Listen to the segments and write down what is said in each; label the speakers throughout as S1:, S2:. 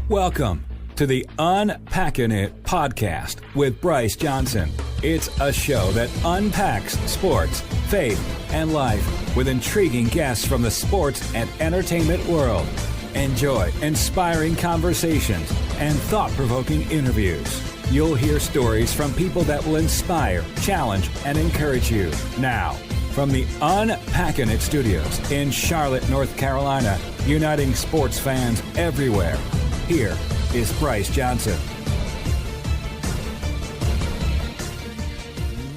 S1: Welcome to the Unpacking It podcast with Bryce Johnson. It's a show that unpacks sports, faith, and life with intriguing guests from the sports and entertainment world. Enjoy inspiring conversations and thought-provoking interviews. You'll hear stories from people that will inspire, challenge, and encourage you. Now, from the Unpacking It studios in Charlotte, North Carolina, uniting sports fans everywhere, here is Bryce Johnson.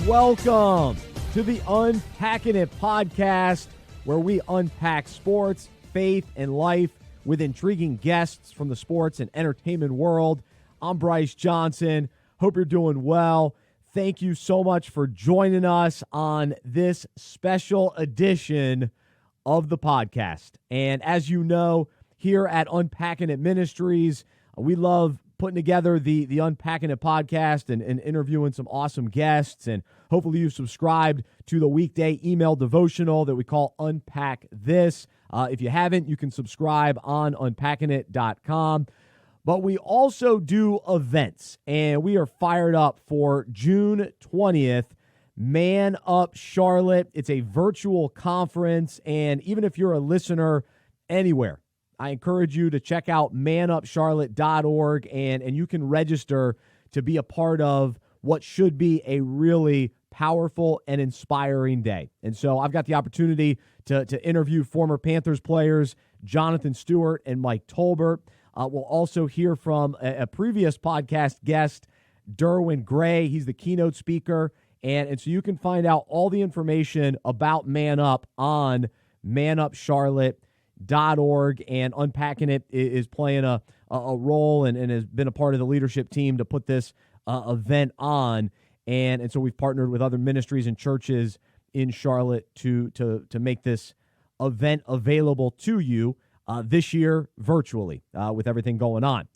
S2: Welcome to the Unpacking It podcast, where we unpack sports, faith, and life with intriguing guests from the sports and entertainment world. I'm Bryce Johnson. Hope you're doing well. Thank you so much for joining us on this special edition of the podcast. And as you know, here at Unpacking It Ministries, we love putting together the Unpacking It podcast and interviewing some awesome guests. And hopefully you've subscribed to the weekday email devotional that we call Unpack This. If you haven't, you can subscribe on unpackingit.com. But we also do events, and we are fired up for June 20th, ManUp Charlotte. It's a virtual conference, and even if you're a listener anywhere, I encourage you to check out manupcharlotte.org, and you can register to be a part of what should be a really powerful and inspiring day. And so I've got the opportunity to interview former Panthers players Jonathan Stewart and Mike Tolbert. We'll also hear from a previous podcast guest, Derwin Gray. He's the keynote speaker. And so you can find out all the information about ManUp on manupcharlotte.org. And Unpacking It is playing a role and has been a part of the leadership team to put this event on. And so we've partnered with other ministries and churches in Charlotte to make this event available to you this year virtually with everything going on.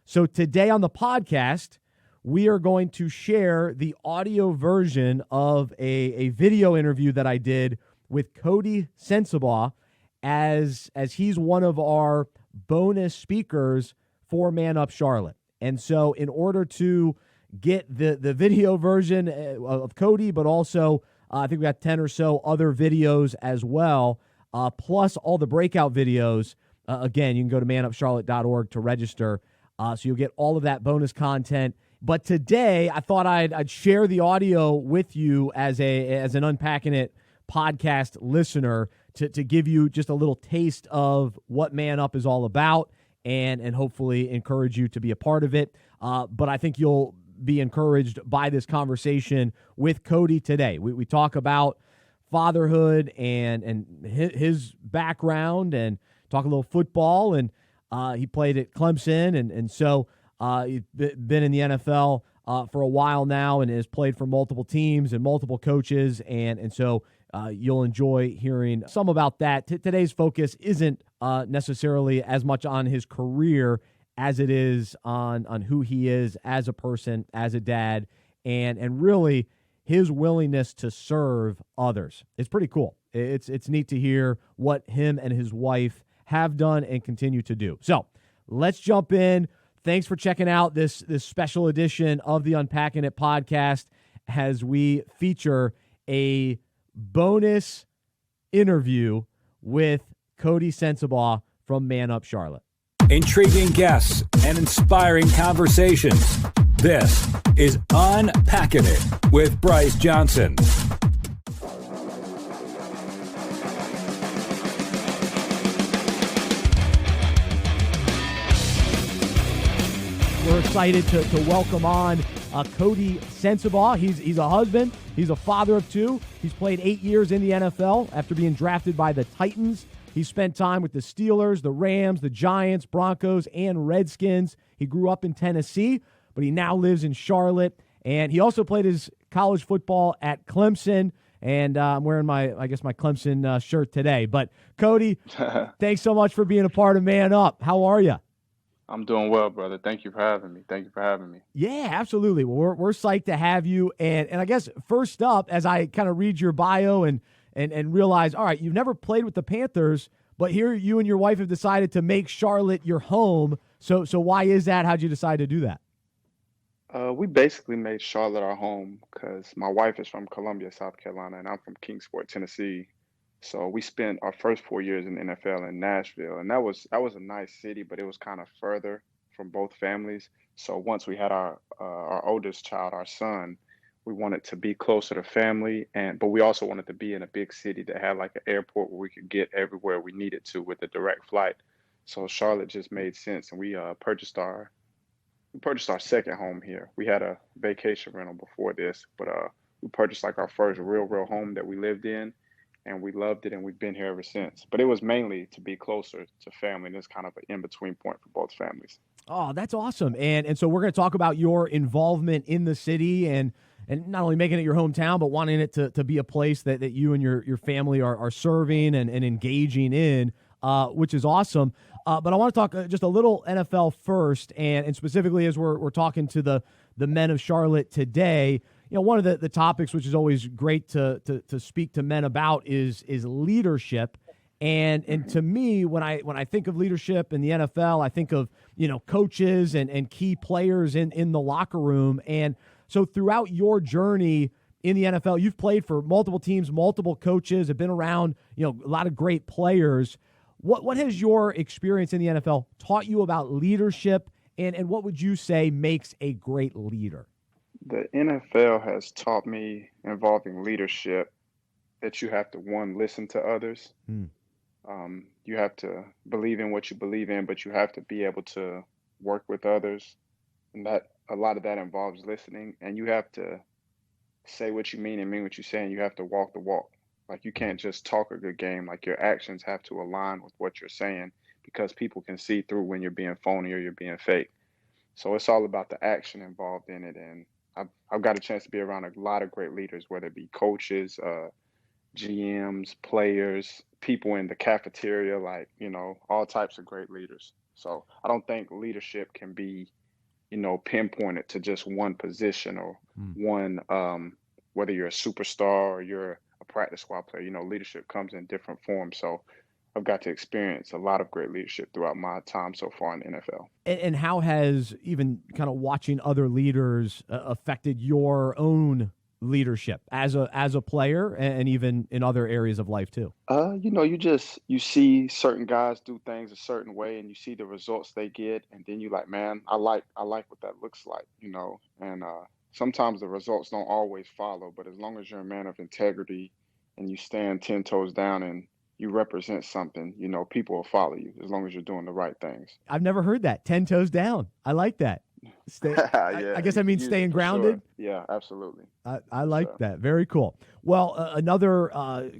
S2: So today on the podcast, we are going to share the audio version of a video interview that I did with Coty Sensabaugh as he's one of our bonus speakers for ManUp Charlotte. And so in order to get the video version of Coty, but also I think we got 10 or so other videos as well, plus all the breakout videos. Again, you can go to manupcharlotte.org to register, so you'll get all of that bonus content. But today, I thought I'd share the audio with you as an Unpacking It podcast listener to give you just a little taste of what ManUp is all about and hopefully encourage you to be a part of it. But I think you'll be encouraged by this conversation with Coty today. We talk about fatherhood and his background and talk a little football, and he played at Clemson, and so he's been in the NFL for a while now and has played for multiple teams and multiple coaches, and so you'll enjoy hearing some about that. Today's focus isn't necessarily as much on his career as it is on who he is as a person, as a dad, and really his willingness to serve others. It's pretty cool. It's neat to hear what him and his wife have done and continue to do. So let's jump in. Thanks for checking out this special edition of the Unpacking It podcast as we feature a bonus interview with Coty Sensabaugh from ManUp Charlotte.
S1: Intriguing guests and inspiring conversations. This is Unpacking It with Bryce Johnson.
S2: We're excited to welcome on Coty Sensabaugh. He's a husband. He's a father of two. He's played 8 years in the NFL after being drafted by the Titans. He spent time with the Steelers, the Rams, the Giants, Broncos, and Redskins. He grew up in Tennessee, but he now lives in Charlotte. And he also played his college football at Clemson. And I'm wearing my Clemson shirt today. But Coty, thanks so much for being a part of ManUp. How are you?
S3: I'm doing well, brother. Thank you for having me.
S2: Yeah, absolutely. Well, we're psyched to have you. And I guess first up, as I kind of read your bio and realize, all right, you've never played with the Panthers, but here you and your wife have decided to make Charlotte your home. So why is that? How'd you decide to do that?
S3: We basically made Charlotte our home because my wife is from Columbia, South Carolina, and I'm from Kingsport, Tennessee. So we spent our first 4 years in the NFL in Nashville, and that was a nice city, but it was kind of further from both families. So once we had our oldest child, our son, we wanted to be closer to family, and but we also wanted to be in a big city that had like an airport where we could get everywhere we needed to with a direct flight. So Charlotte just made sense, and we purchased our second home here. We had a vacation rental before this, but we purchased like our first real home that we lived in, and we loved it, and we've been here ever since. But it was mainly to be closer to family, and it's kind of an in-between point for both families.
S2: Oh, that's awesome. And so we're going to talk about your involvement in the city and not only making it your hometown, but wanting it to be a place that you and your family are serving and engaging in, which is awesome. But I want to talk just a little NFL first, and specifically as we're talking to the men of Charlotte today. One of the topics which is always great to speak to men about is leadership. And to me, when I think of leadership in the NFL, I think of coaches and key players in the locker room. And so throughout your journey in the NFL, you've played for multiple teams, multiple coaches, have been around a lot of great players. What has your experience in the NFL taught you about leadership, and what would you say makes a great leader?
S3: The NFL has taught me involving leadership that you have to, one, listen to others.
S2: Hmm.
S3: You have to believe in what you believe in, but you have to be able to work with others. And that a lot of that involves listening. And you have to say what you mean and mean what you say, and you have to walk the walk. Like you can't just talk a good game. Like your actions have to align with what you're saying because people can see through when you're being phony or you're being fake. So it's all about the action involved in it. And I've got a chance to be around a lot of great leaders, whether it be coaches, GMs, players, people in the cafeteria, like, all types of great leaders. So I don't think leadership can be, pinpointed to just one position or one, whether you're a superstar or you're a practice squad player. Leadership comes in different forms. So I've got to experience a lot of great leadership throughout my time so far in the NFL.
S2: And how has even kind of watching other leaders affected your own leadership as a player and even in other areas of life too?
S3: You see certain guys do things a certain way, and you see the results they get, and then you like, man, I like what that looks like, and sometimes the results don't always follow, but as long as you're a man of integrity and you stand 10 toes down and you represent something, people will follow you as long as you're doing the right things.
S2: I've never heard that. 10 toes down. I like that.
S3: Yeah,
S2: I guess
S3: you
S2: that
S3: can
S2: means
S3: use
S2: staying
S3: it for
S2: grounded.
S3: sure. Yeah, absolutely.
S2: I
S3: For
S2: like
S3: sure.
S2: that. Very cool. Well, another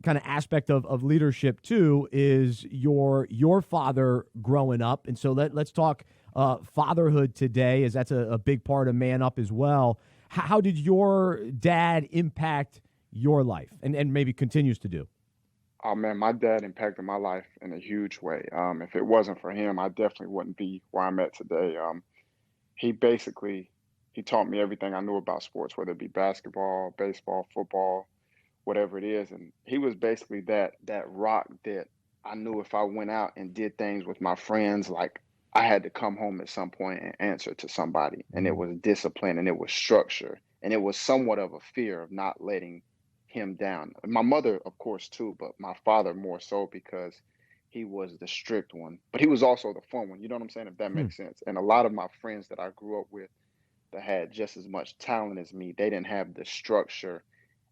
S2: kind of aspect of leadership too is your father growing up, and so let's talk fatherhood today, as that's a big part of Man Up as well. How did your dad impact your life, and maybe continues to do?
S3: Oh man, my dad impacted my life in a huge way. If it wasn't for him, I definitely wouldn't be where I'm at today. He basically he taught me everything I knew about sports, whether it be basketball, baseball, football, whatever it is. And he was basically that rock that I knew if I went out and did things with my friends, like I had to come home at some point and answer to somebody. And it
S2: Mm.
S3: was discipline and it was structure. And it was somewhat of a fear of not letting him down. My mother, of course, too, but my father more so because he was the strict one. But he was also the fun one. You know what I'm saying? If that
S2: Hmm.
S3: makes sense. And a lot of my friends that I grew up with that had just as much talent as me, they didn't have the structure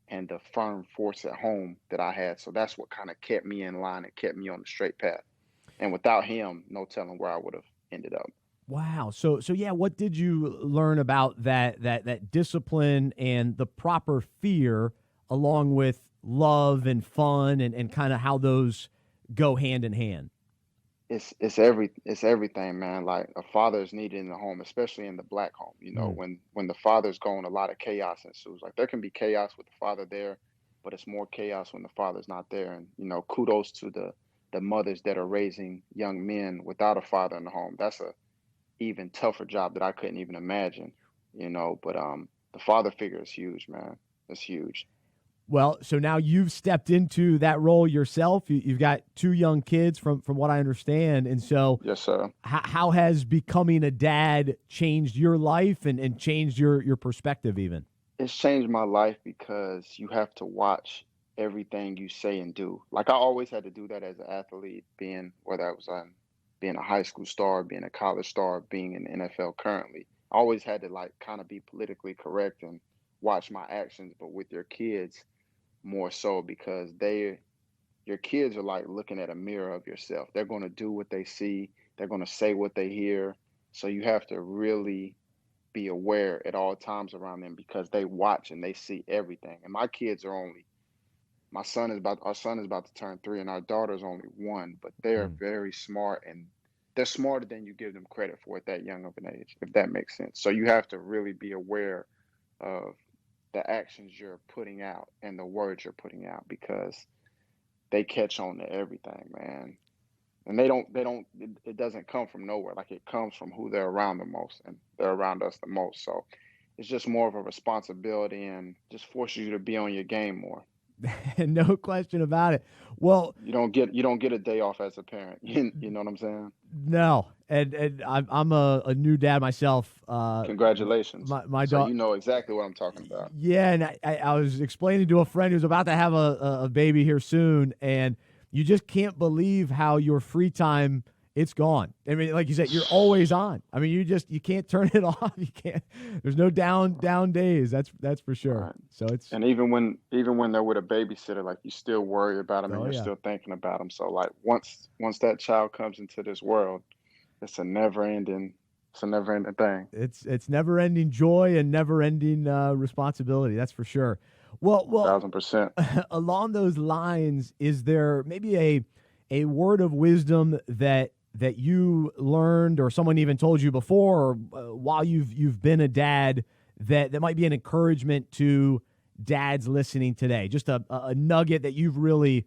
S3: and the firm force at home that I had. So that's what kind of kept me in line and kept me on the straight path. And without him, no telling where I would have ended up.
S2: Wow. So yeah, what did you learn about that discipline and the proper fear along with love and fun and kind of how those go hand in hand?
S3: It's everything, man. Like a father is needed in the home, especially in the black home.
S2: Mm.
S3: When the father's gone, a lot of chaos ensues. Like there can be chaos with the father there, but it's more chaos when the father's not there. And kudos to the mothers that are raising young men without a father in the home. That's a even tougher job that I couldn't even imagine. But the father figure is huge, man. It's huge.
S2: Well, so now you've stepped into that role yourself. You've got 2 young kids from what I understand. And so
S3: Yes, sir.
S2: how has becoming a dad changed your life and changed your perspective even?
S3: It's changed my life because you have to watch everything you say and do. Like I always had to do that as an athlete, being whether I was being a high school star, being a college star, being in the NFL currently. I always had to like kind of be politically correct and watch my actions, but with your kids more so because your kids are like looking at a mirror of yourself. They're going to do what they see, they're going to say what they hear. So you have to really be aware at all times around them because they watch and they see everything. And my kids are only our son is about to turn 3 and our daughter's only 1, but they're
S2: Mm.
S3: very smart and they're smarter than you give them credit for at that young of an age, if that makes sense. So you have to really be aware of the actions you're putting out and the words you're putting out because they catch on to everything, man. And it doesn't come from nowhere. Like it comes from who they're around the most and they're around us the most. So it's just more of a responsibility and just forces you to be on your game more.
S2: No question about it. Well,
S3: You don't get a day off as a parent. You know what I'm saying?
S2: no, and I'm a new dad myself.
S3: Congratulations.
S2: My
S3: So
S2: daughter.
S3: you know exactly what I'm talking about.
S2: Yeah, and I was explaining to a friend who's about to have a baby here soon, and you just can't believe how your free time, it's gone. I mean, like you said, you're always on. I mean, you can't turn it off. You can't. There's no down days. That's for sure.
S3: Right.
S2: So it's
S3: And even when they're with a babysitter, like you still worry about them and
S2: oh
S3: you're
S2: yeah,
S3: still thinking about them. So like once that child comes into this world, it's a never ending thing.
S2: it's never ending joy and never ending responsibility. That's for sure. Well,
S3: 1,000%.
S2: along those lines, is there maybe a word of wisdom that you learned or someone even told you before or while you've been a dad that might be an encouragement to dads listening today? Just a nugget that you've really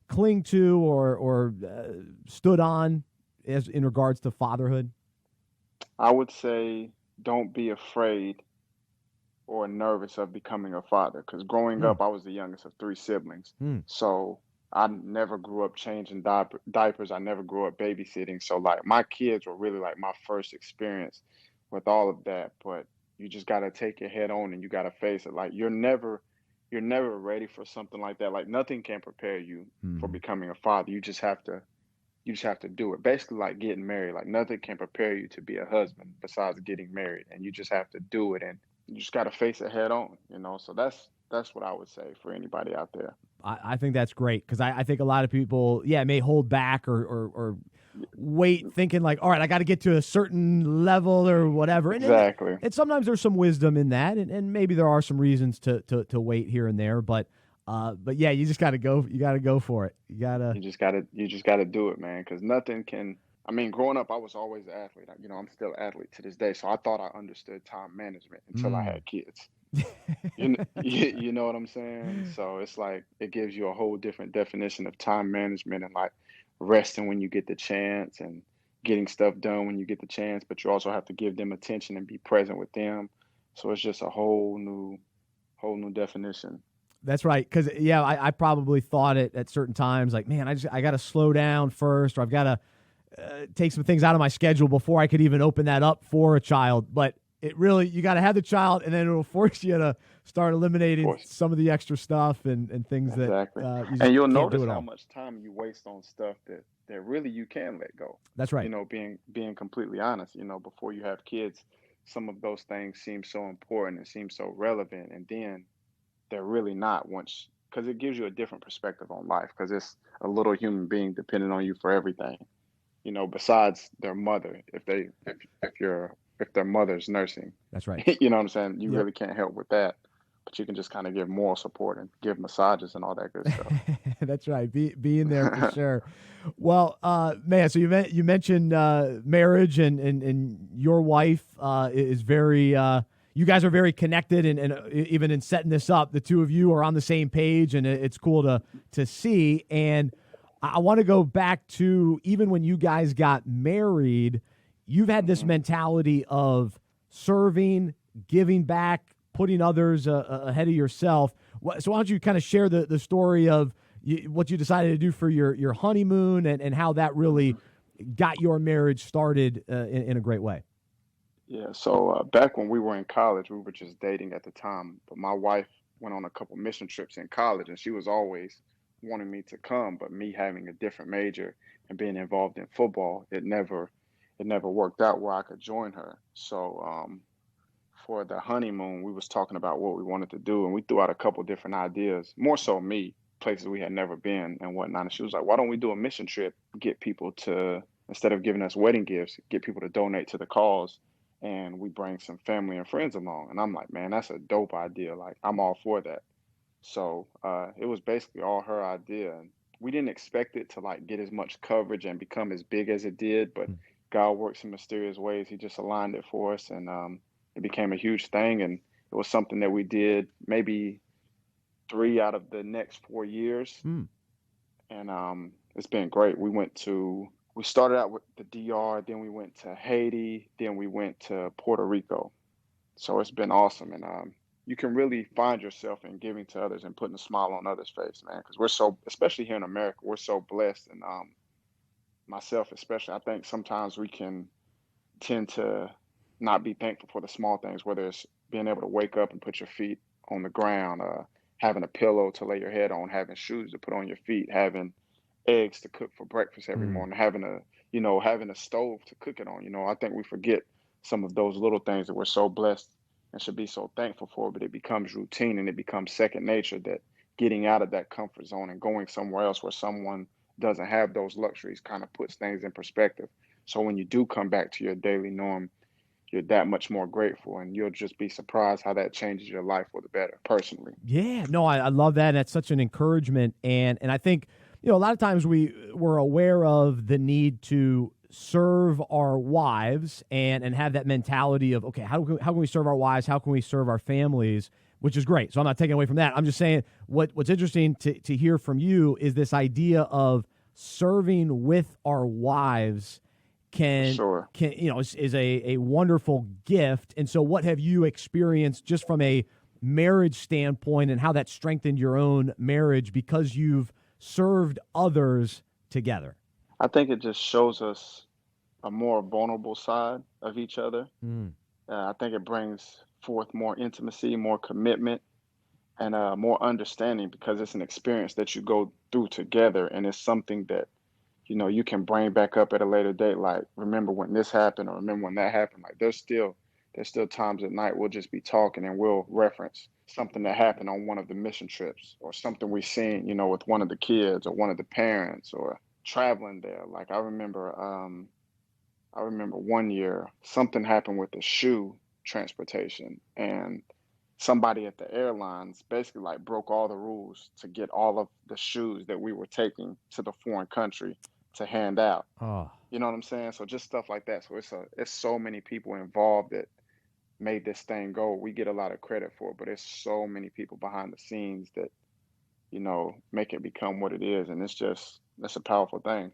S2: clung to or stood on as in regards to fatherhood?
S3: I would say don't be afraid or nervous of becoming a father because growing
S2: Mm,
S3: up, I was the youngest of 3 siblings.
S2: mm,
S3: So I never grew up changing diapers. I never grew up babysitting. So like my kids were really like my first experience with all of that. But you just got to take your head on and you got to face it. Like you're never ready for something like that. Like nothing can prepare you for
S2: mm.
S3: becoming a father. You just have to do it. Basically like getting married. Like nothing can prepare you to be a husband besides getting married. And you just have to do it and you just gotta face it head on. So that's what I would say for anybody out there.
S2: I think that's great because I think a lot of people, may hold back or wait, thinking like, all right, I got to get to a certain level or whatever.
S3: Exactly.
S2: And sometimes there's some wisdom in that, and maybe there are some reasons to wait here and there. But yeah, you just got to go. You got to go for it. You got to.
S3: You just gotta do it, man. Because nothing can. I mean, growing up, I was always an athlete. I'm still an athlete to this day. So I thought I understood time management until I
S2: Mm.
S3: had kids. You know what I'm saying? So it's like it gives you a whole different definition of time management and like resting when you get the chance and getting stuff done when you get the chance, but you also have to give them attention and be present with them. So it's just a whole new definition.
S2: That's right. Because I probably thought it at certain times like, man, I got to slow down first, or I've got to take some things out of my schedule before I could even open that up for a child. But it really, you got to have the child, and then it'll force you to start
S3: Of
S2: eliminating
S3: course.
S2: some of the extra stuff and things that
S3: Exactly.
S2: you just
S3: And you'll
S2: can't do
S3: notice
S2: it
S3: how
S2: all.
S3: much time you waste on stuff that really you can let go.
S2: That's right.
S3: Being completely honest, before you have kids, some of those things seem so important and seem so relevant, and then they're really not once because it gives you a different perspective on life because it's a little human being depending on you for everything. Besides their mother, if their mother's nursing,
S2: That's right.
S3: you know what I'm saying? You
S2: Yep.
S3: really can't help with that, but you can just kind of give moral support and give massages and all that good stuff.
S2: That's right. Being there for sure. Well, man, so you mentioned marriage and your wife is very. You guys are very connected, and even in setting this up, the two of you are on the same page, and it's cool to see. And I want to go back to even when you guys got married, you've had this
S3: hmm
S2: mentality of serving, giving back, putting others ahead of yourself. So why don't you kind of share the story of what you decided to do for your honeymoon and how that really got your marriage started in a great way?
S3: Yeah, so back when we were in college, we were just dating at the time, but my wife went on a couple mission trips in college, and she was always wanting me to come, but me having a different major and being involved in football, it never worked out where I could join her. So for the honeymoon, we was talking about what we wanted to do, and we threw out a couple different ideas, more so me, places we had never been and whatnot. And she was like, "Why don't we do a mission trip? Get people to, instead of giving us wedding gifts, get people to donate to the cause, and we bring some family and friends along." And I'm like, "Man, that's a dope idea. Like, I'm all for that." So it was basically all her idea, and we didn't expect it to like get as much coverage and become as big as it did, but God works in mysterious ways. He just aligned it for us, and it became a huge thing. And it was something that we did maybe 3 out of the next 4 years,
S2: Hmm.
S3: and it's been great. We started out with the DR, then we went to Haiti, then we went to Puerto Rico. So it's been awesome, and you can really find yourself in giving to others and putting a smile on others' face, man. Because we're so, especially here in America, we're so blessed, and myself especially, I think sometimes we can tend to not be thankful for the small things, whether it's being able to wake up and put your feet on the ground, having a pillow to lay your head on, having shoes to put on your feet, having eggs to cook for breakfast every
S2: Mm.
S3: morning, having a stove to cook it on. I think we forget some of those little things that we're so blessed and should be so thankful for, but it becomes routine and it becomes second nature, that getting out of that comfort zone and going somewhere else where someone doesn't have those luxuries kind of puts things in perspective. So when you do come back to your daily norm, you're that much more grateful, and you'll just be surprised how that changes your life for the better, personally.
S2: Yeah, no, I love that. That's such an encouragement, and I think a lot of times we're aware of the need to serve our wives and have that mentality of, okay, how can we serve our wives? How can we serve our families? Which is great. So I'm not taking away from that. I'm just saying what's interesting to hear from you is this idea of serving with our wives
S3: Sure.
S2: is a wonderful gift. And so what have you experienced just from a marriage standpoint and how that strengthened your own marriage because you've served others together?
S3: I think it just shows us a more vulnerable side of each other.
S2: Mm.
S3: I think it brings forth more intimacy, more commitment, and more understanding, because it's an experience that you go through together, and it's something that you can bring back up at a later date. Like, remember when this happened, or remember when that happened. Like, there's still times at night we'll just be talking and we'll reference something that happened on one of the mission trips, or something we seen, with one of the kids or one of the parents, or traveling there. Like, I remember one year something happened with the shoe transportation, and somebody at the airlines basically like broke all the rules to get all of the shoes that we were taking to the foreign country to hand out.
S2: Oh,
S3: You know what I'm saying? So just stuff like that. So it's so many people involved that made this thing go. We get a lot of credit for it, but it's so many people behind the scenes that make it become what it is, and that's a powerful thing.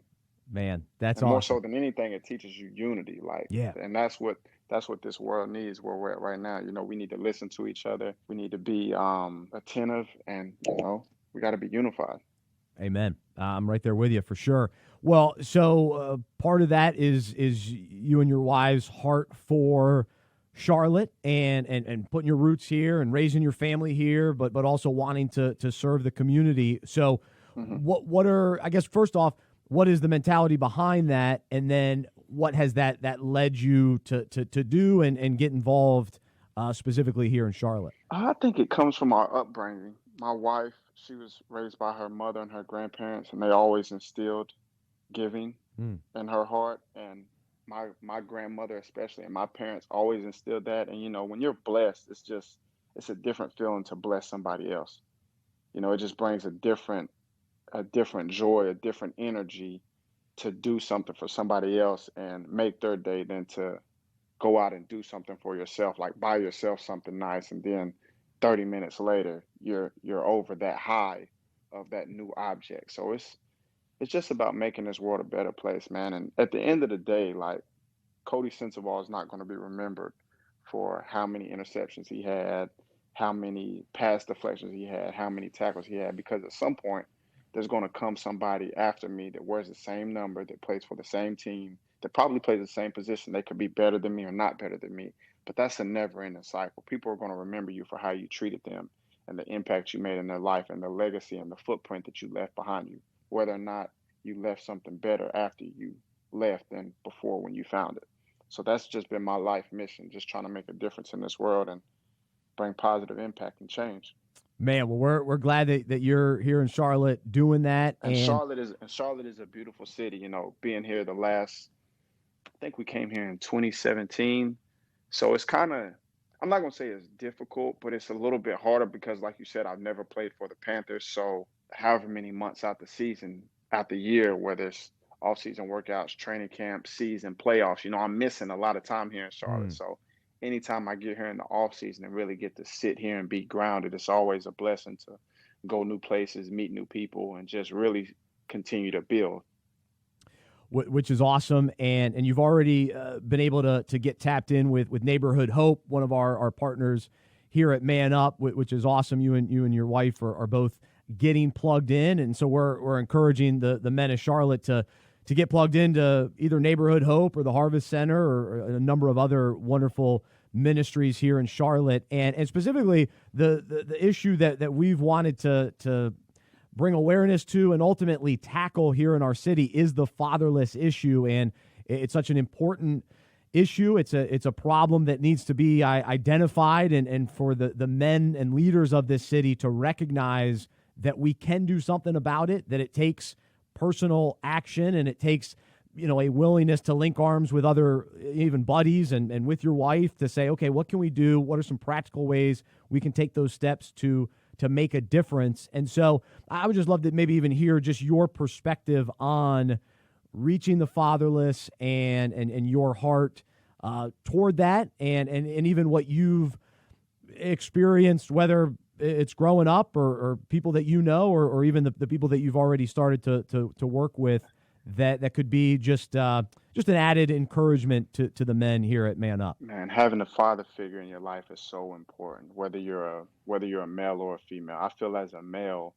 S2: man, that's
S3: And more
S2: awesome.
S3: so than anything, it teaches you unity. Like,
S2: Yeah.
S3: and that's what this world needs where we're at right now. We need to listen to each other. We need to be attentive, and we got to be unified.
S2: Amen. I'm right there with you for sure. Well, so part of that is you and your wife's heart for Charlotte and putting your roots here and raising your family here, but also wanting to serve the community. So
S3: Hmm.
S2: what are, I guess, first off, what is the mentality behind that, and then what has that led you to do and get involved specifically here in Charlotte?
S3: I think it comes from our upbringing. My wife, she was raised by her mother and her grandparents, and they always instilled giving
S2: Hmm.
S3: in her heart. And my grandmother especially, and my parents always instilled that. And when you're blessed, it's a different feeling to bless somebody else. It just brings a different joy, a different energy to do something for somebody else and make their day than to go out and do something for yourself, like buy yourself something nice, and then 30 minutes later you're over that high of that new object. So it's just about making this world a better place, man. And at the end of the day, like, Coty Sensabaugh is not going to be remembered for how many interceptions he had how many pass deflections he had, how many tackles he had, because at some point there's going to come somebody after me that wears the same number, that plays for the same team, that probably plays the same position. They could be better than me or not better than me, but that's a never-ending cycle. People are going to remember you for how you treated them and the impact you made in their life and the legacy and the footprint that you left behind you, whether or not you left something better after you left than before when you found it. So that's just been my life mission, just trying to make a difference in this world and bring positive impact and change.
S2: Man, well, we're glad that you're here in Charlotte doing that.
S3: And Charlotte is a beautiful city. You know, being here I think we came here in 2017. So it's kind of, I'm not gonna say it's difficult, but it's a little bit harder because, like you said, I've never played for the Panthers. So however many months out the season, out the year, whether it's off-season workouts, training camp, season, playoffs, I'm missing a lot of time here in Charlotte.
S2: Mm.
S3: So anytime I get here in the off season and really get to sit here and be grounded, it's always a blessing to go new places, meet new people, and just really continue to build.
S2: Which is awesome, and you've already been able to get tapped in with Neighborhood Hope, one of our partners here at ManUp, which is awesome. You and your wife are both getting plugged in, and so we're encouraging the men of Charlotte to get plugged into either Neighborhood Hope or the Harvest Center or a number of other wonderful ministries here in Charlotte, and specifically the issue that we've wanted to bring awareness to and ultimately tackle here in our city is the fatherless issue. And it's such an important issue. It's a problem that needs to be identified and for the men and leaders of this city to recognize that we can do something about it, that it takes personal action and it takes a willingness to link arms with other even buddies and with your wife to say, okay, what can we do? What are some practical ways we can take those steps to make a difference? And so I would just love to maybe even hear just your perspective on reaching the fatherless and your heart toward that and even what you've experienced, whether it's growing up or people that or even the people that you've already started to work with that could be just an added encouragement to the men here at ManUp.
S3: Man, having a father figure in your life is so important, whether you're a male or a female. I feel as a male,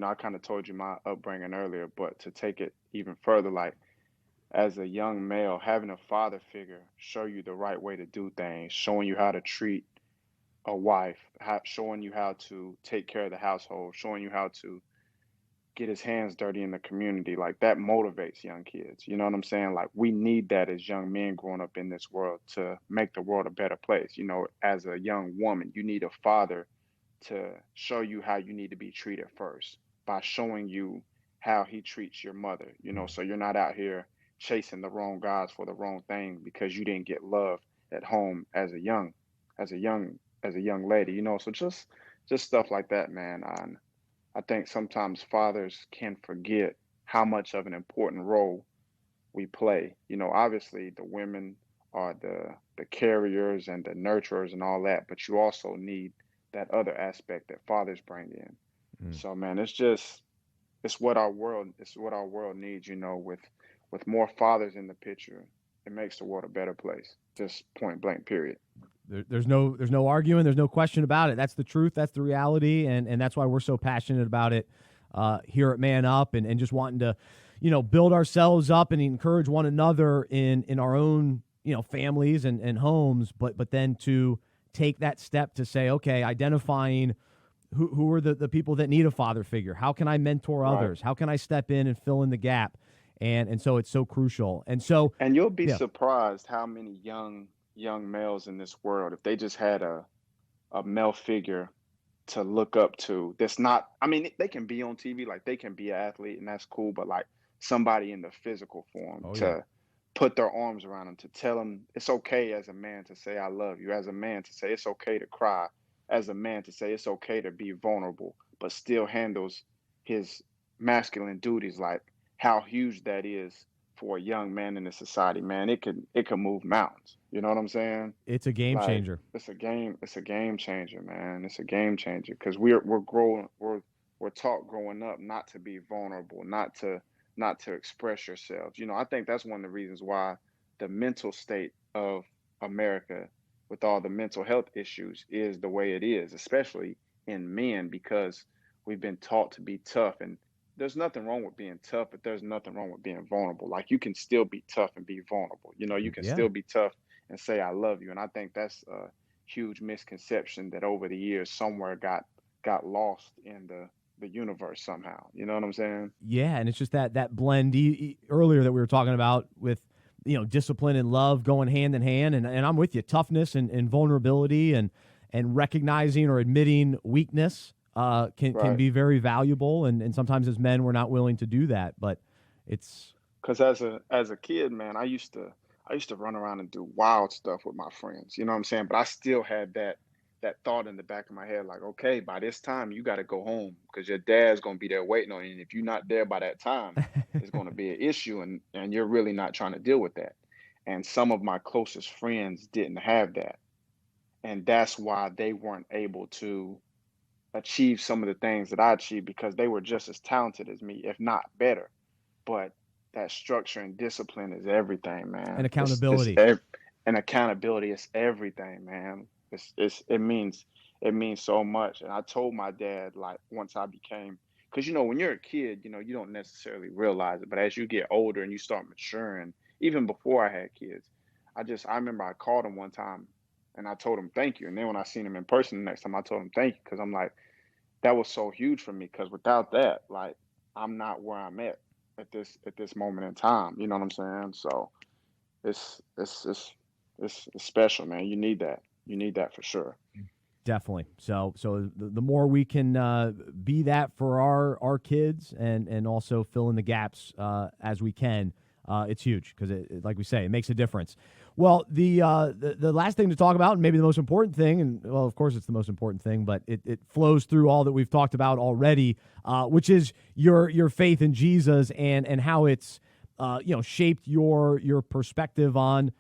S3: I kind of told you my upbringing earlier, but to take it even further, like as a young male, having a father figure show you the right way to do things, showing you how to treat a wife, showing you how to take care of the household, showing you how to get his hands dirty in the community. Like that motivates young kids. You know what I'm saying? Like we need that as young men growing up in this world to make the world a better place. As a young woman, you need a father to show you how you need to be treated first by showing you how he treats your mother, so you're not out here chasing the wrong guys for the wrong thing because you didn't get love at home as a young lady, so just stuff like that, man. I think sometimes fathers can forget how much of an important role we play. Obviously the women are the carriers and the nurturers and all that, but you also need that other aspect that fathers bring in. So man, it's what our world needs, with more fathers in the picture. It makes the world a better place. Just point blank, period.
S2: There's no arguing. There's no question about it. That's the truth. That's the reality. And that's why we're so passionate about it here at ManUp and just wanting to, build ourselves up and encourage one another in our own, families and homes. But then to take that step to say, okay, identifying who are the people that need a father figure. How can I mentor others?
S3: Right.
S2: How can I step in and fill in the gap? And so it's so crucial. And
S3: you'll be surprised how many young males in this world, if they just had a male figure to look up to, that's not, they can be on TV, like they can be an athlete and that's cool, but like somebody in the physical form put their arms around them, to tell them it's okay as a man to say I love you, as a man to say it's okay to cry, as a man to say it's okay to be vulnerable, but still handles his masculine duties. Like how huge that is for a young man in the society, man. It could move mountains. You know what I'm saying?
S2: it's a game changer.
S3: It's a game changer, man. It's a game changer because we're taught growing up not to be vulnerable, not to express yourselves. I think that's one of the reasons why the mental state of America with all the mental health issues is the way it is, especially in men, because we've been taught to be tough. And there's nothing wrong with being tough, but there's nothing wrong with being vulnerable. Like, you can still be tough and be vulnerable. You can
S2: Yeah.
S3: still be tough and say, I love you. And I think that's a huge misconception that over the years somewhere got lost in the universe somehow. You know what I'm saying?
S2: Yeah, and it's just that blend earlier that we were talking about with, discipline and love going hand in hand, and I'm with you. Toughness and vulnerability and recognizing or admitting weakness can
S3: Right.
S2: be very valuable, and sometimes as men we're not willing to do that, but it's
S3: Because as a kid, man, I used to run around and do wild stuff with my friends. You know what I'm saying? But I still had that thought in the back of my head, like, okay, by this time you got to go home because your dad's gonna be there waiting on you. And if you're not there by that time, it's gonna be an issue, and you're really not trying to deal with that. And some of my closest friends didn't have that, and that's why they weren't able to achieve some of the things that I achieved, because they were just as talented as me, if not better. But that structure and discipline is everything,
S2: an
S3: man.
S2: accountability.
S3: And accountability is everything, man. It means so much. And I told my dad, like, once I became, because when you're a kid, you don't necessarily realize it, but as you get older and you start maturing, even before I had kids, I remember I called him one time and I told him thank you. And then when I seen him in person the next time, I told him thank you, because I'm like, that was so huge for me, because without that, like, I'm not where I'm at this moment in time. You know what I'm saying? So it's special, man. You need that. You need that for sure.
S2: Definitely. So the more we can be that for our kids and also fill in the gaps as we can, it's huge, because like we say, it makes a difference. Well, the last thing to talk about, and maybe the most important thing, and well, of course it's the most important thing, but it flows through all that we've talked about already, which is your faith in Jesus and how it's shaped your perspective on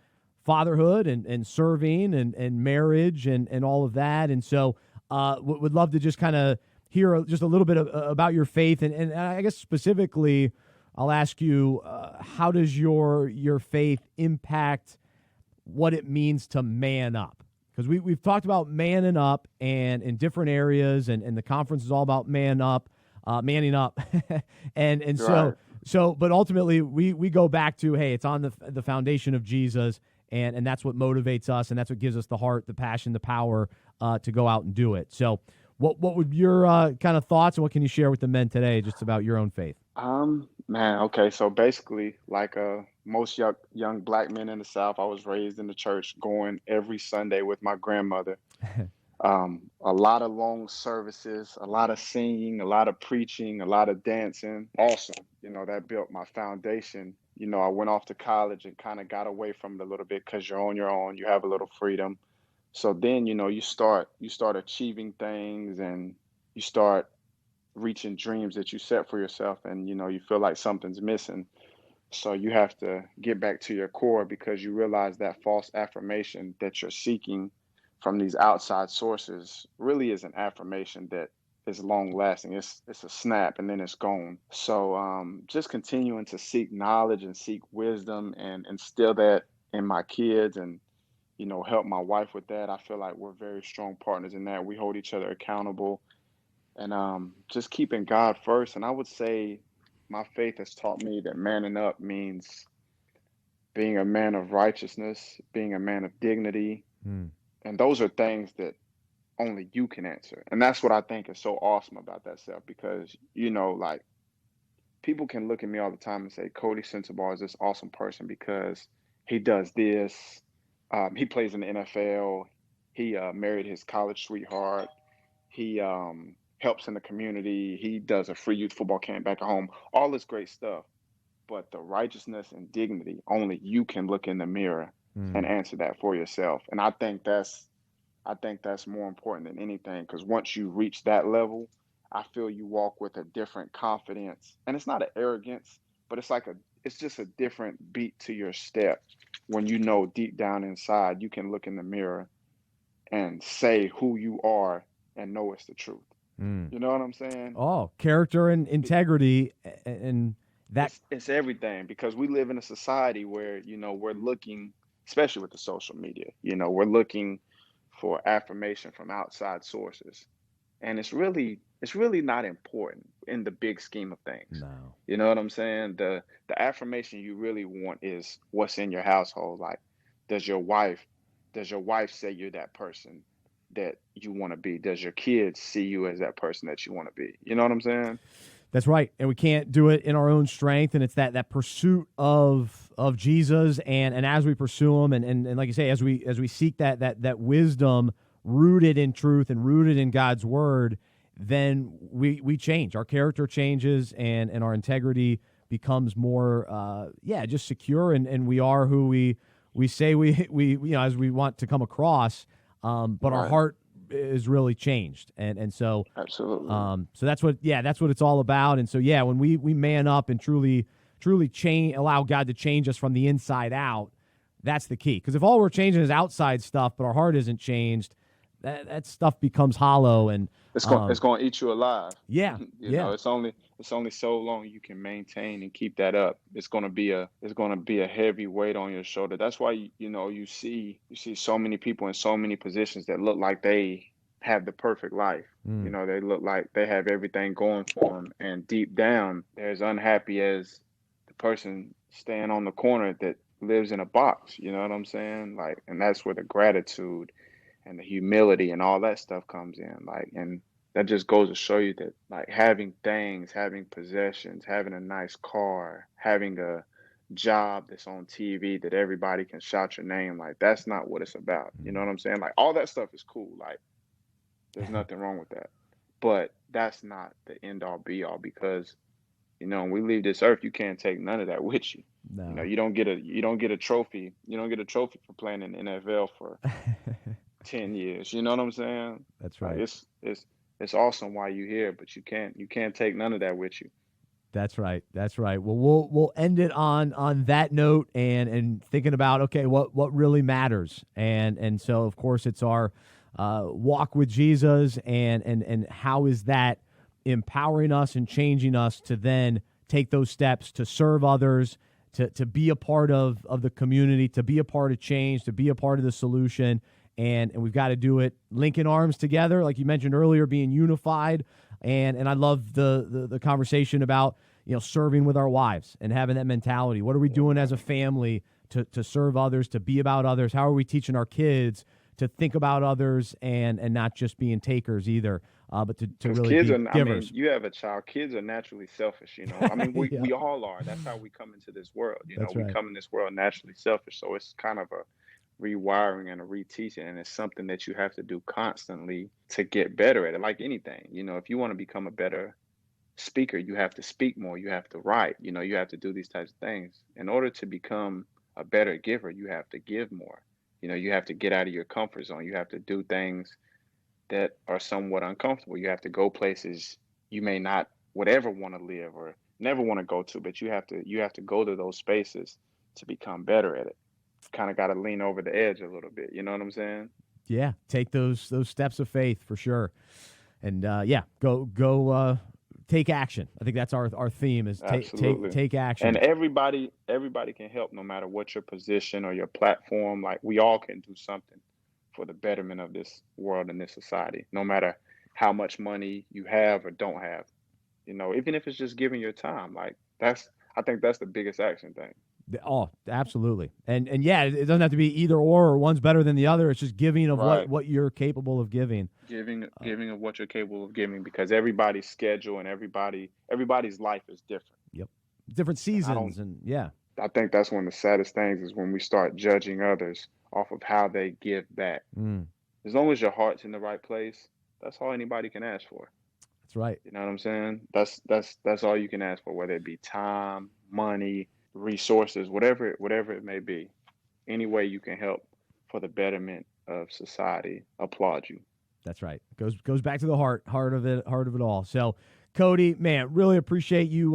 S2: fatherhood and serving and marriage and all of that. And so would love to just kind of hear just a little bit about your faith. And I guess specifically, I'll ask you, how does your faith impact what it means to man up? Because we've talked about manning up and in different areas, and the conference is all about manning up. and
S3: Right.
S2: so, but ultimately we go back to, hey, it's on the foundation of Jesus. And that's what motivates us, and that's what gives us the heart, the passion, the power to go out and do it. So what would your kind of thoughts, and what can you share with the men today just about your own faith?
S3: Man, okay, so basically, like most young black men in the South, I was raised in the church, going every Sunday with my grandmother. A lot of long services, a lot of singing, a lot of preaching, a lot of dancing. Awesome. That built my foundation. I went off to college and kind of got away from it a little bit, because you're on your own, you have a little freedom. So then, you start achieving things, and you start reaching dreams that you set for yourself, and you feel like something's missing. So you have to get back to your core, because you realize that false affirmation that you're seeking from these outside sources really is an affirmation that is long lasting. It's a snap and then it's gone. So just continuing to seek knowledge and seek wisdom and instill that in my kids, and help my wife with that. I feel like we're very strong partners in that. We hold each other accountable, and just keeping God first. And I would say my faith has taught me that manning up means being a man of righteousness, being a man of dignity.
S2: Hmm.
S3: And those are things that only you can answer. And that's what I think is so awesome about that stuff, because, like, people can look at me all the time and say, Coty Sensabaugh is this awesome person because he does this. He plays in the NFL. He married his college sweetheart. He helps in the community. He does a free youth football camp back at home. All this great stuff. But the righteousness and dignity, only you can look in the mirror and answer that for yourself. And I think that's more important than anything, because once you reach that level, I feel you walk with a different confidence. And it's not an arrogance, but it's just a different beat to your step, when deep down inside you can look in the mirror and say who you are and know it's the truth.
S2: Mm.
S3: You know what I'm saying?
S2: Oh, character and integrity, and that.
S3: It's everything, because we live in a society where we're looking especially with the social media. We're looking for affirmation from outside sources, and it's really not important in the big scheme of things.
S2: No.
S3: You know what I'm saying? The affirmation you really want is what's in your household. Like, does your wife does your wife say you're that person that you want to be? Does your kids see you as that person that you want to be? You know what I'm saying?
S2: That's right. And we can't do it in our own strength. And it's that pursuit of Jesus. And as we pursue him, and like you say, as we seek that wisdom rooted in truth and rooted in God's word, then we change. Our character changes, and our integrity becomes more, just secure. And we are who we say we as we want to come across. But our
S3: Right.
S2: heart is really changed. And so,
S3: Absolutely.
S2: so that's what it's all about. And so, when we man up and truly change, allow God to change us from the inside out, that's the key. Because if all we're changing is outside stuff, but our heart isn't changed, that stuff becomes hollow. And
S3: It's going to eat you alive.
S2: yeah,
S3: It's only so long you can maintain and keep that up. It's going to be a heavy weight on your shoulder. That's why you see so many people in so many positions that look like they have the perfect life. They look like they have everything going for them, and deep down they're as unhappy as the person staying on the corner that lives in a box. You know what I'm saying? Like, and that's where the gratitude and the humility and all that stuff comes in. Like, and that just goes to show you that, like, having things, having possessions, having a nice car, having a job that's on TV that everybody can shout your name, like, that's not what it's about. You know what I'm saying? Like, all that stuff is cool. Like, there's nothing wrong with that. But that's not the end all be all, because when we leave this earth, you can't take none of that with you.
S2: no,
S3: You don't get a trophy. You don't get a trophy for playing in the NFL for 10 years. You know what I'm saying?
S2: that's
S3: Like,
S2: right.
S3: it's awesome why you're here, but you can't take none of that with you.
S2: That's right. That's right. Well, we'll end it on that note, and thinking about, okay, what really matters, and so of course it's our walk with Jesus, and how is that empowering us and changing us to then take those steps to serve others, to be a part of the community, to be a part of change, to be a part of the solution. And we've got to do it linking arms together, like you mentioned earlier, being unified. And I love the conversation about serving with our wives and having that mentality. What are we doing as a family to serve others, to be about others? How are we teaching our kids to think about others and not just being takers either, but to
S3: 'Cause
S2: really
S3: kids
S2: be
S3: are,
S2: givers?
S3: you have a child, kids are naturally selfish. I mean, we,
S2: Yeah,
S3: we all are. That's how we come into this world.
S2: that's
S3: We
S2: right.
S3: come in this world naturally selfish. So it's kind of a rewiring and a reteaching, and it's something that you have to do constantly to get better at it. Like anything, if you want to become a better speaker, you have to speak more, you have to write, you have to do these types of things. In order to become a better giver, you have to give more. You have to get out of your comfort zone. You have to do things that are somewhat uncomfortable. You have to go places you may not would ever want to live or never want to go to, but you have to go to those spaces to become better at it. Kind of got to lean over the edge a little bit. You know what I'm saying?
S2: Yeah, take those steps of faith for sure. And go take action. I think that's our theme is
S3: Absolutely.
S2: take action.
S3: And everybody can help, no matter what your position or your platform. Like, we all can do something for the betterment of this world and this society, no matter how much money you have or don't have. Even if it's just giving your time, like, I think that's the biggest action thing.
S2: Oh, absolutely. And it doesn't have to be either or one's better than the other. It's just giving of
S3: Right.
S2: what you're capable of giving.
S3: Giving of what you're capable of giving, because everybody's schedule and everybody's life is different.
S2: Yep. Different seasons
S3: I think that's one of the saddest things, is when we start judging others off of how they give back.
S2: Mm,
S3: As long as your heart's in the right place, that's all anybody can ask for.
S2: that's right.
S3: You know what I'm saying? That's all you can ask for, whether it be time, money, resources, whatever it may be. Any way you can help for the betterment of society, applaud you.
S2: That's right. Goes back to the heart of it all. So, Coty, man, really appreciate you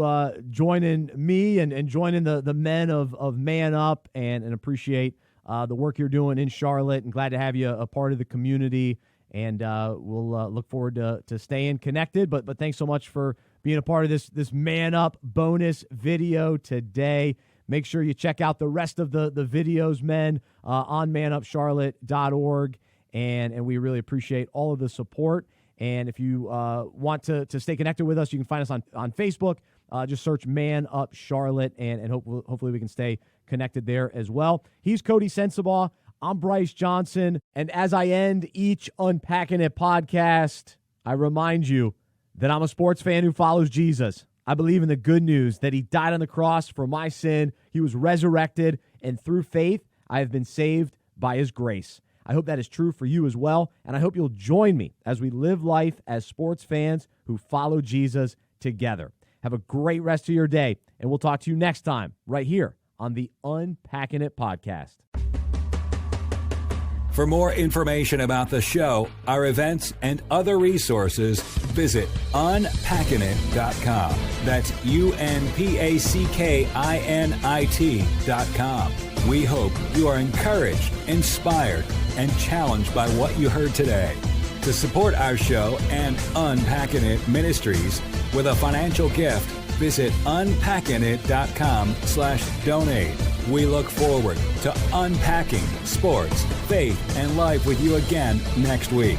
S2: joining me and joining the men of ManUp, and appreciate the work you're doing in Charlotte, and glad to have you a part of the community. And we'll look forward to staying connected. But thanks so much for being a part of this ManUp bonus video today. make sure you check out the rest of the videos, men, on manupcharlotte.org. And we really appreciate all of the support. And if you want to stay connected with us, you can find us on Facebook. Just search ManUp Charlotte, and hopefully we can stay connected there as well. He's Coty Sensabaugh. I'm Bryce Johnson. And as I end each Unpacking It podcast, I remind you that I'm a sports fan who follows Jesus. I believe in the good news that he died on the cross for my sin. He was resurrected, and through faith, I have been saved by his grace. I hope that is true for you as well, and I hope you'll join me as we live life as sports fans who follow Jesus together. Have a great rest of your day, and we'll talk to you next time right here on the Unpacking It podcast.
S1: For more information about the show, our events, and other resources, visit unpackinit.com. That's unpackinit.com. We hope you are encouraged, inspired, and challenged by what you heard today. To support our show and Unpacking It Ministries with a financial gift, visit unpackinit.com/donate. We look forward to unpacking sports, faith, and life with you again next week.